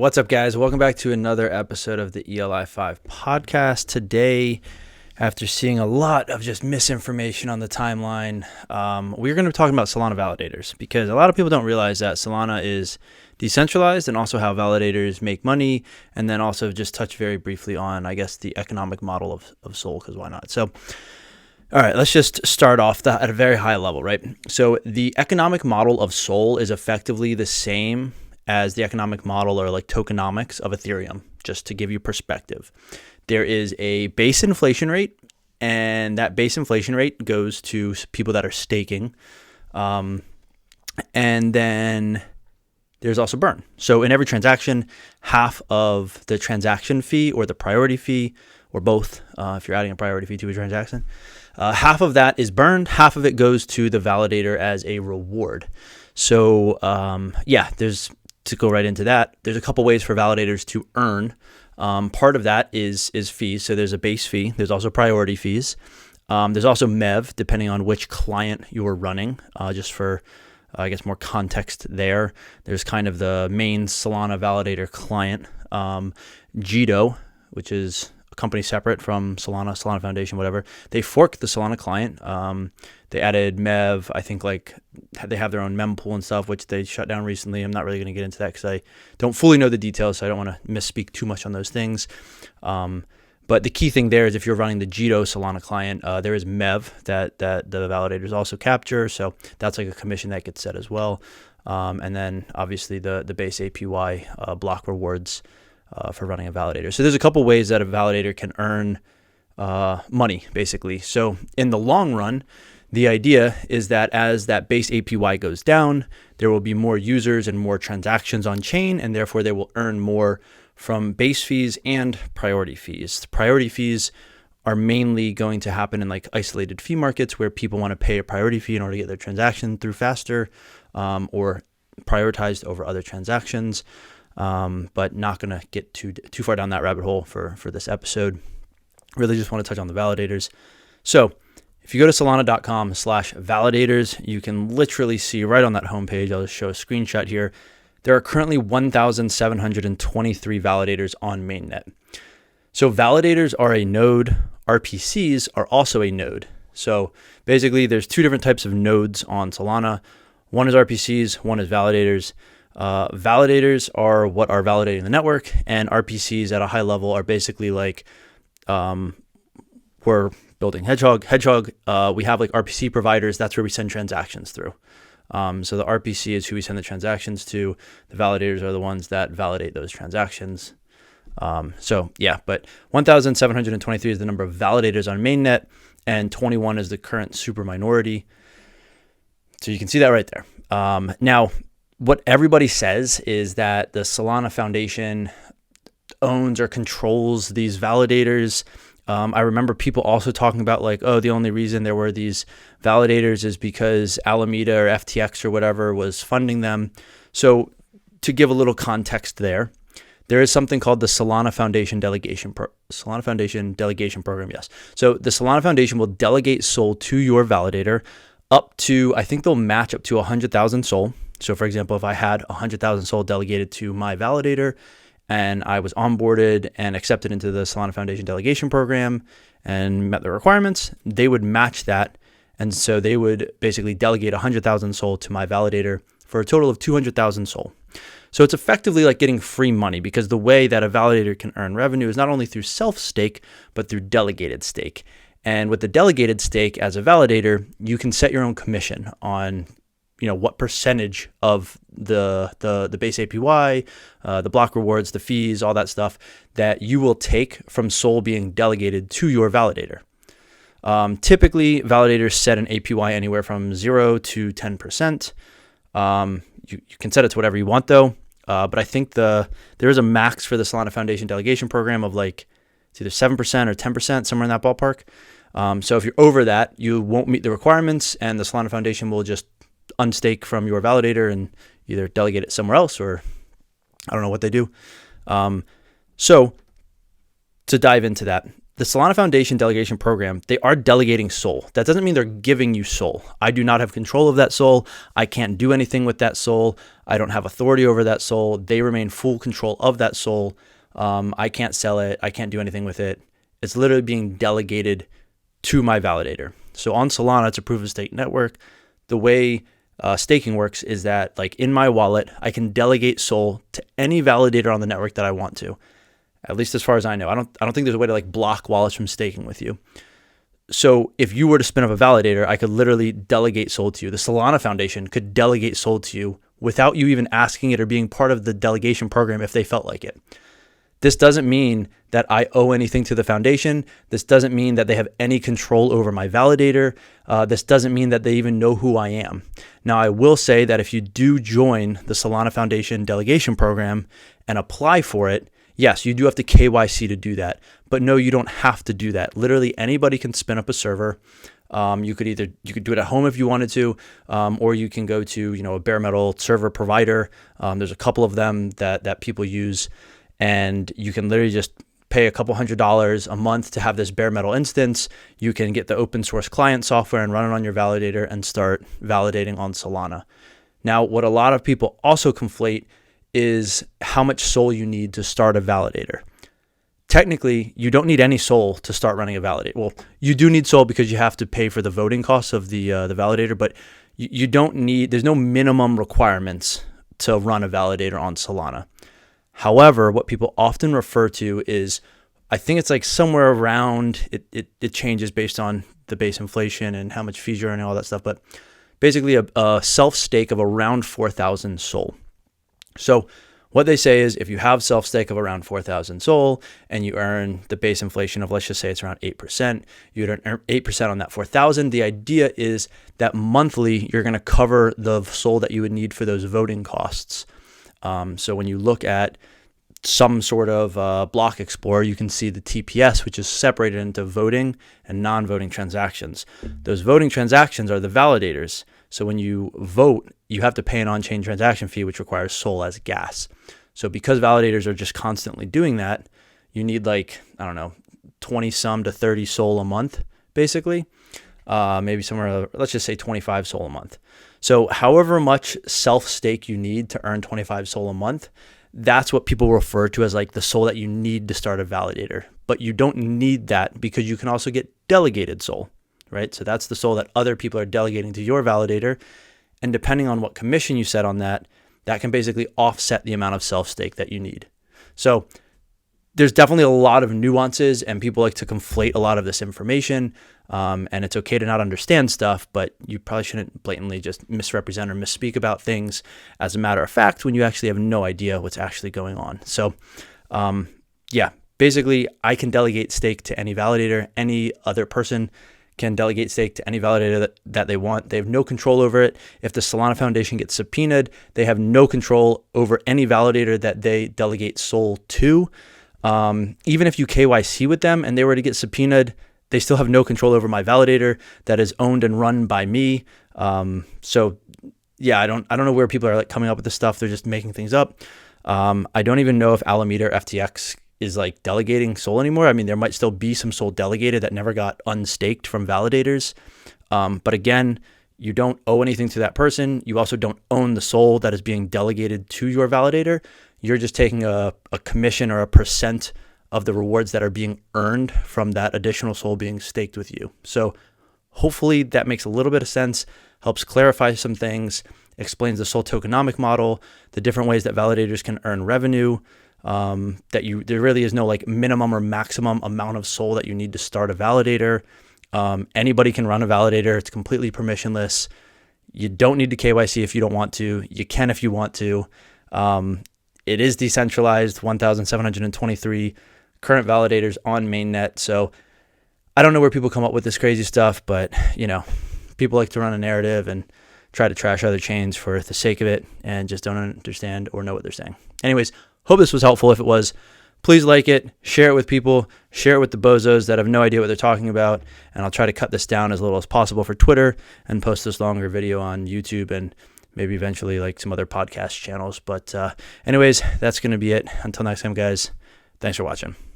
What's up, guys? Welcome back to another episode of the ELI5 podcast. Today, after seeing a lot of just misinformation on the timeline, we're going to be talking about Solana Validators because a lot of people don't realize that Solana is decentralized and also how validators make money, and then also just touch very briefly on, I guess, the economic model of Sol, because why not? So, all right, let's just start off at a very high level, right? So the economic model of Sol is effectively the same as the economic model or like tokenomics of Ethereum, just to give you perspective. There is a base inflation rate, and that base inflation rate goes to people that are staking. And then there's also burn. So in every transaction, half of the transaction fee or the priority fee, or both, if you're adding a priority fee to a transaction, half of that is burned, half of it goes to the validator as a reward. So to go right into that, there's a couple ways for validators to earn. Part of that is fees. So there's a base fee. There's also priority fees. There's also MEV, depending on which client you're running, just for, I guess, more context there. There's kind of the main Solana validator client, Jito, which is a company separate from Solana Foundation, whatever. They forked the Solana client. They added MEV. I think they have their own mempool and stuff, which they shut down recently. I'm not really going to get into that because I don't fully know the details, so I don't want to misspeak too much on those things. But the key thing there is if you're running the Jito Solana client, there is MEV that the validators also capture. So that's like a commission that gets set as well. And then obviously the base APY block rewards for running a validator. So there's a couple ways that a validator can earn money, basically. So in the long run, the idea is that as that base APY goes down, there will be more users and more transactions on chain, and therefore they will earn more from base fees and priority fees. The priority fees are mainly going to happen in like isolated fee markets where people want to pay a priority fee in order to get their transaction through faster, or prioritized over other transactions. But not going to get too far down that rabbit hole for this episode. Really just want to touch on the validators. So if you go to solana.com/validators, you can literally see right on that homepage, I'll just show a screenshot here. There are currently 1,723 validators on mainnet. So validators are a node. RPCs are also a node. So basically there's two different types of nodes on Solana. One is RPCs, one is validators. Validators are what are validating the network, and RPCs at a high level are basically like, we're building Hedgehog. We have like RPC providers. That's where we send transactions through. So the RPC is who we send the transactions to. The validators are the ones that validate those transactions. But 1,723 is the number of validators on mainnet, and 21 is the current super minority. So you can see that right there. Now, what everybody says is that the Solana Foundation owns or controls these validators. I remember people also talking about like, oh, the only reason there were these validators is because Alameda or FTX or whatever was funding them. So to give a little context there is something called the Solana Foundation Delegation Program. Yes. So the Solana Foundation will delegate SOL to your validator up to, I think they'll match up to 100,000 SOL. So for example, if I had 100,000 SOL delegated to my validator and I was onboarded and accepted into the Solana Foundation Delegation Program and met the requirements, they would match that. And so they would basically delegate 100,000 SOL to my validator for a total of 200,000 SOL. So it's effectively like getting free money, because the way that a validator can earn revenue is not only through self-stake, but through delegated stake. And with the delegated stake as a validator, you can set your own commission on what percentage of the base APY, the block rewards, the fees, all that stuff that you will take from SOL being delegated to your validator. Typically, validators set an APY anywhere from 0 to 10%. You can set it to whatever you want though. But I think there is a max for the Solana Foundation Delegation Program of like it's either 7% or 10%, somewhere in that ballpark. So if you're over that, you won't meet the requirements, and the Solana Foundation will just unstake from your validator and either delegate it somewhere else, or I don't know what they do. So to dive into that, the Solana Foundation delegation program, they are delegating SOL. That doesn't mean they're giving you SOL. I do not have control of that SOL. I can't do anything with that SOL. I don't have authority over that SOL. They remain full control of that SOL. I can't sell it. I can't do anything with it. It's literally being delegated to my validator. So on Solana, it's a proof of stake network. The way staking works is that, like, in my wallet, I can delegate SOL to any validator on the network that I want to. At least as far as I know. I don't think there's a way to like block wallets from staking with you. So if you were to spin up a validator, I could literally delegate SOL to you. The Solana Foundation could delegate SOL to you without you even asking it or being part of the delegation program if they felt like it. This doesn't mean that I owe anything to the foundation. This doesn't mean that they have any control over my validator. This doesn't mean that they even know who I am. Now, I will say that if you do join the Solana Foundation delegation program and apply for it, yes, you do have to KYC to do that, but no, you don't have to do that. Literally anybody can spin up a server. You could do it at home if you wanted to, or you can go to, a bare metal server provider. There's a couple of them that people use, and you can literally just pay a couple $100s a month to have this bare metal instance. You can get the open source client software and run it on your validator and start validating on Solana. Now, what a lot of people also conflate is how much SOL you need to start a validator. Technically, you don't need any SOL to start running a validator. Well, you do need SOL because you have to pay for the voting costs of the validator, but you don't need, there's no minimum requirements to run a validator on Solana. However, what people often refer to is, I think it's like somewhere around, it changes based on the base inflation and how much fees you're earning and all that stuff, but basically a self-stake of around 4,000 SOL. So what they say is if you have self-stake of around 4,000 SOL and you earn the base inflation of, let's just say it's around 8%, you'd earn 8% on that 4,000. The idea is that monthly you're going to cover the SOL that you would need for those voting costs. So when you look at some sort of block explorer, you can see the TPS, which is separated into voting and non-voting transactions. Those voting transactions are the validators. So when you vote, you have to pay an on-chain transaction fee, which requires SOL as gas. So because validators are just constantly doing that, you need 20 some to 30 SOL a month, basically. Maybe somewhere, let's just say 25 SOL a month. So however much self-stake you need to earn 25 SOL a month, that's what people refer to as like the SOL that you need to start a validator. But you don't need that because you can also get delegated SOL. Right? So that's the SOL that other people are delegating to your validator. And depending on what commission you set on that, that can basically offset the amount of self-stake that you need. So there's definitely a lot of nuances, and people like to conflate a lot of this information. And it's okay to not understand stuff, but you probably shouldn't blatantly just misrepresent or misspeak about things as a matter of fact when you actually have no idea what's actually going on. So basically I can delegate stake to any validator. Any other person can delegate stake to any validator that they want. They have no control over it. If the Solana Foundation gets subpoenaed, they have no control over any validator that they delegate SOL to. Even if you KYC with them and they were to get subpoenaed, they still have no control over my validator that is owned and run by me. I don't know where people are like coming up with this stuff. They're just making things up. I don't even know if Alameda or FTX is like delegating SOL anymore. I mean, there might still be some SOL delegated that never got unstaked from validators. But again, you don't owe anything to that person. You also don't own the SOL that is being delegated to your validator. You're just taking a commission or a percent of the rewards that are being earned from that additional SOL being staked with you. So hopefully that makes a little bit of sense, helps clarify some things, explains the SOL tokenomic model, the different ways that validators can earn revenue, there really is no like minimum or maximum amount of SOL that you need to start a validator. Anybody can run a validator. It's completely permissionless. You don't need to KYC if you don't want to. You can if you want to. It is decentralized, 1,723 current validators on mainnet. So I don't know where people come up with this crazy stuff, but people like to run a narrative and try to trash other chains for the sake of it and just don't understand or know what they're saying. Anyways, hope this was helpful. If it was, please like it, share it with people, share it with the bozos that have no idea what they're talking about, and I'll try to cut this down as little as possible for Twitter and post this longer video on YouTube and maybe eventually like some other podcast channels. But anyways, that's going to be it. Until next time, guys, thanks for watching.